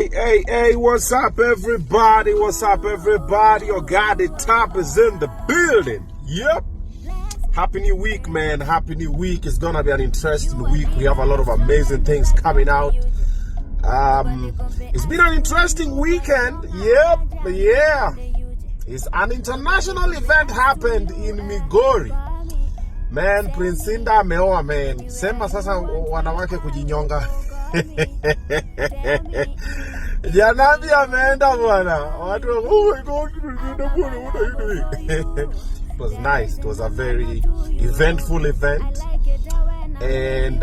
Hey, what's up, everybody? What's up, everybody? Your guy, the top is in the building. Yep. Happy New Week, man. Happy New Week. It's gonna be an interesting week. We have a lot of amazing things coming out. It's been an interesting weekend. Yep. Yeah. It's an international event happened in Migori. Man, Prince Inda ameoa, man. Sema sasa wanawake kujinyonga. Janabi ameenda bwana. Watu, oh my God, what are you doing? It was nice. It was a very eventful event. And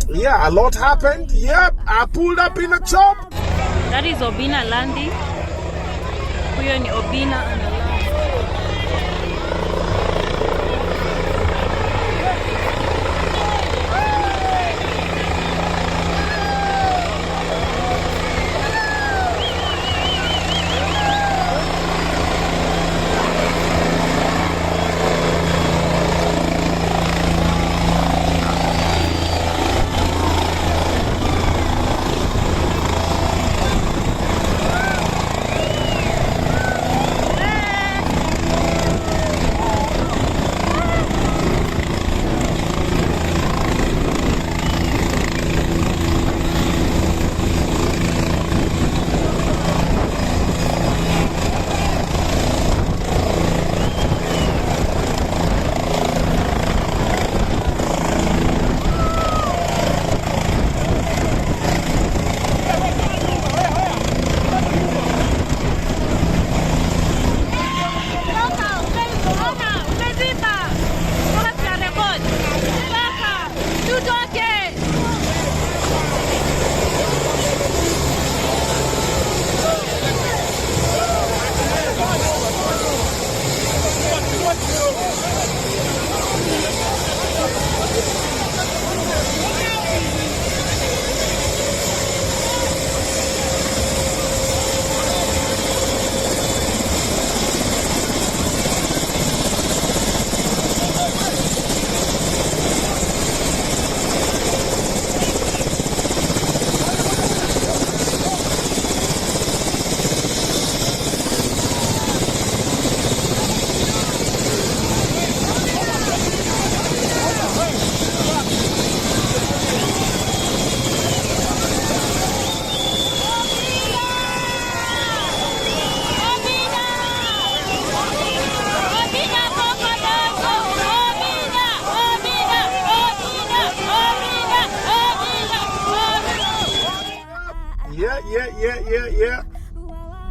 yeah, a lot happened. Yep, I pulled up in a chop. That is Obinna landing. Huyo ni Obinna analand.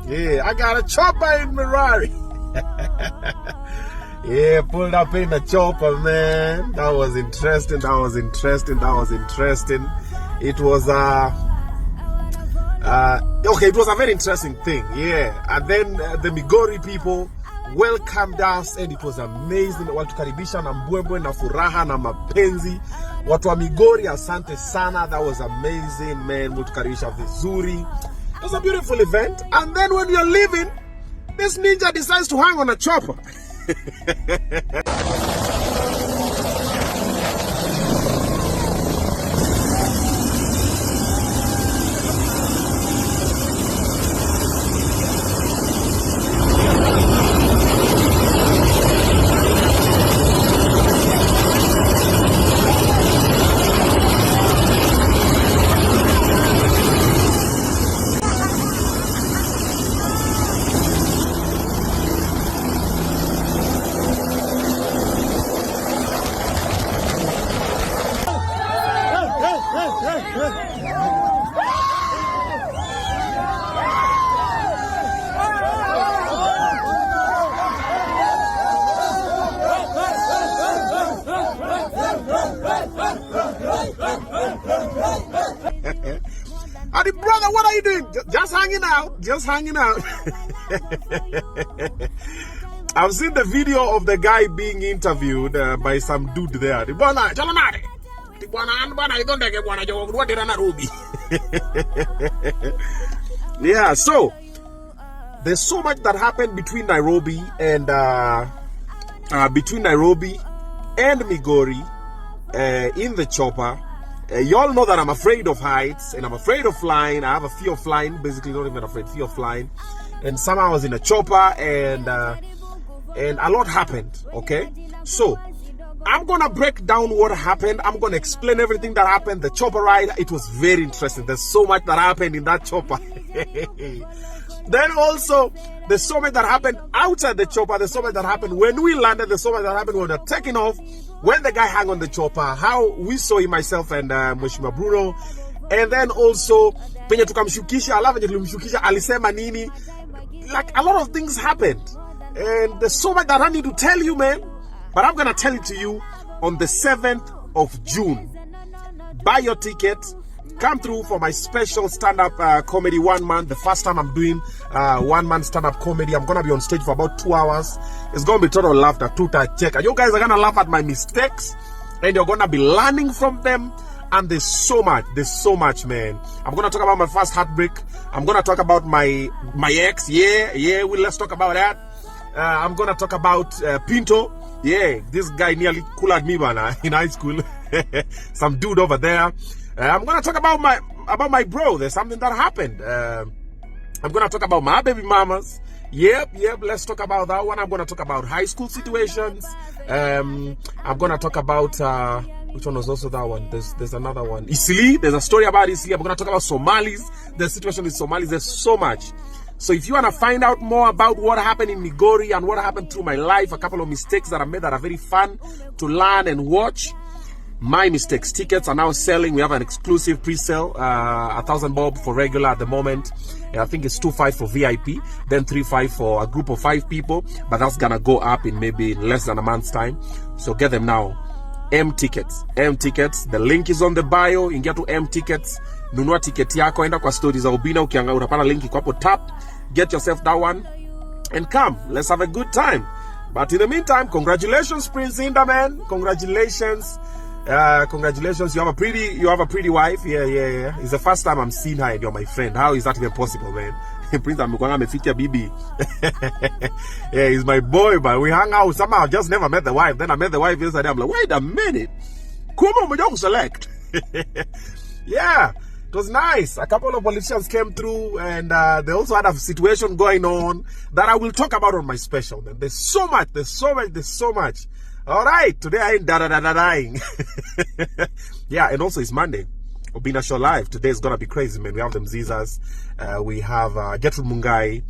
Yeah, I got a chopper in Migori. Yeah, pulled up in a chopper, man. That was interesting. It was it was a very interesting thing. Yeah, and then the Migori people welcomed us and it was amazing. Walitukaribisha na mbwembwe na furaha na mapenzi. Watu wa Migori, asante sana. That was amazing, man. Mulitukaribisha vizuri. It was a beautiful event. And then when we are leaving, this ninja decides to hang on a chopper. Adi brother, what are you doing? Just hanging out. I've seen the video of the guy being interviewed by some dude there. Yeah, so there's so much that happened between Nairobi and Migori in the chopper. You all know that I'm afraid of heights and I'm afraid of flying. I have a fear of flying, basically not even afraid, fear of flying. And somehow I was in a chopper and a lot happened, okay? So, I'm gonna break down what happened. I'm gonna explain everything that happened. The chopper ride, it was very interesting. There's so much that happened in that chopper. Then also, there's so much that happened outside the chopper. There's so much that happened when we landed. There's so much that happened when we were taking off. When the guy hung on the chopper, how we saw him, myself and Mheshimiwa Bruno. And then also, penye tukamshukisha, alafu penye tulimshukisha, alisema nini. Like, a lot of things happened. And there's so much that I need to tell you, man. But I'm going to tell it to you on the 7th of June. Buy your ticket. Come through for my special stand-up comedy 1 month. The first time I'm doing 1 month stand-up comedy. I'm going to be on stage for about 2 hours. It's going to be total laughter, tuta check. And you guys are going to laugh at my mistakes. And you're going to be learning from them. And there's so much, man. I'm going to talk about my first heartbreak. I'm going to talk about my ex. Let's talk about that. I'm going to talk about Pinto. Yeah, this guy nearly cooled me, man, in high school. Some dude over there. I'm gonna talk about my bro. There's something that happened. I'm gonna talk about my baby mamas. Yep. Let's talk about that one. I'm gonna talk about high school situations. I'm gonna talk about which one was also that one? There's another one. Isili. There's a story about Isili. I'm gonna talk about Somalis. The situation in Somalis. There's so much. So if you want to find out more about what happened in Migori and what happened through my life, a couple of mistakes that I made that are very fun to learn and watch, my mistakes. Tickets are now selling. We have an exclusive pre-sale, 1,000 bob for regular at the moment. I think it's 2,500 for VIP, then 3,500 for a group of 5 people. But that's gonna go up in maybe less than a month's time. So get them now. M tickets. The link is on the bio. You can get to M tickets. Nunua ticket yako, enda kwa stories za Obinna, ukiangalia utapata link iko hapo, tap, get yourself that one and come. Let's have a good time. But in the meantime, congratulations, Prince Inda, man. Congratulations. Congratulations. You have a pretty wife. Yeah. It's the first time I'm seeing her and you're my friend. How is that even possible, man? Prince amekwanga amefikia bibi. Yeah, he's my boy, but we hung out. Somehow I just never met the wife. Then I met the wife yesterday. I'm like, wait a minute. Kuma umejua select. Yeah. It was nice. A couple of politicians came through and they also had a situation going on that I will talk about on my special. Man. There's so much. All right. Today I ain't dying. Yeah, and also it's Monday. Obinna Show Live. Today is going to be crazy, man. We have them Zizas. We have Gertrude Mungai.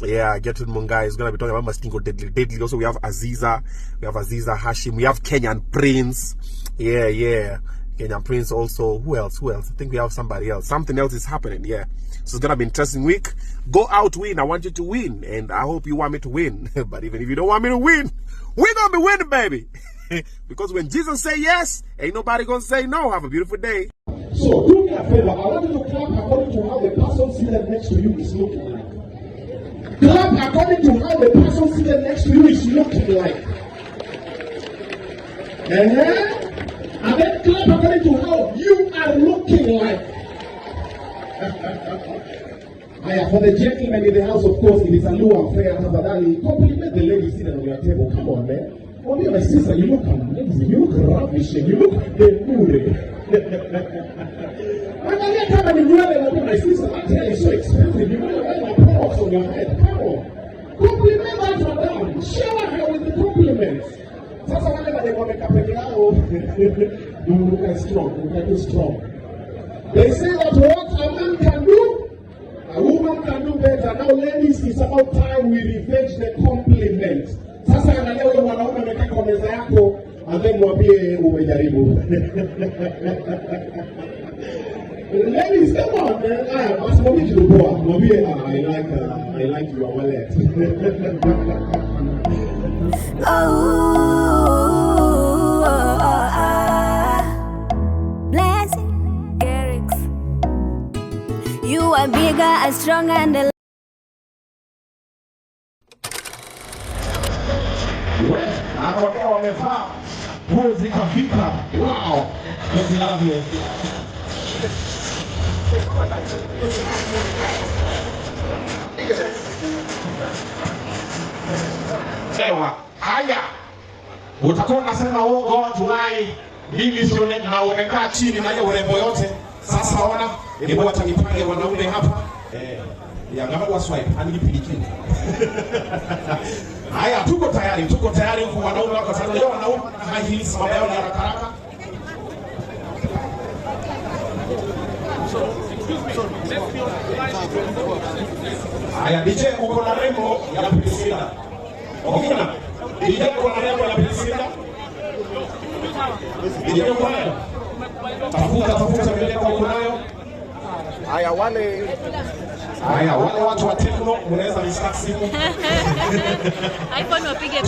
Yeah, Gertrude Mungai is going to be talking about Mastingo Deadly. Also, we have Aziza. Hashim. We have Kenyan Prince. Yeah. Kenyan Prince also. Who else? I think we have somebody else. Something else is happening, yeah. So it's going to be an interesting week. Go out, win. I want you to win. And I hope you want me to win. But even if you don't want me to win, we're going to be winning, baby. Because when Jesus say yes, ain't nobody going to say no. Have a beautiful day. So do me a favor. I want you to clap according to how the person seated next to you is looking like. Clap according to how the person seated next to you is looking like. And then clap according to how you are looking like. For the gentlemen in the house, of course, it is a low affair. Compliment the lady seated on your table. Come on, man. Only my sister, you look amazing. You look ravishing. You look good. My sister, I tell you, so expensive. You want to wear my products on your head. Come on. Compliment that for them. Shower her with the compliments. Sasa wale they want to make up you look strong. They say that what a man can do, a woman can do better. Now, ladies, it's about time we revenge the compliments. Sasa angalia wewe mwanaume umekaa kwa meza yako, and then mwambie umejaribu. Ladies, come on, man. Basi mwambie kidogo, mwambie I like your wallet. Blessing, Eric's. You are bigger and stronger and Anawaambia wamevaa nguo zikafika. Wow. Just love you. Haya. Utakuwa unasema oh God why Hili sione na umekaa chini na hiyo urembo yote. Sasa ona, hebu hata nipange wanaume hapa. Ya ngamba swipe anipilikie. Haya, tuko tayari kwa wanaume wako sasa. Leo wanaume hii sababu yao ni haraka. Haya, DJ uko na rembo ya Priscilla. Obinna. DJ uko na rembo ya Priscilla. DJ uko nayo. Tafuta vile kwa unayo. Haya, wale watu wa Tekno unaweza nishika simu. iPhone wapige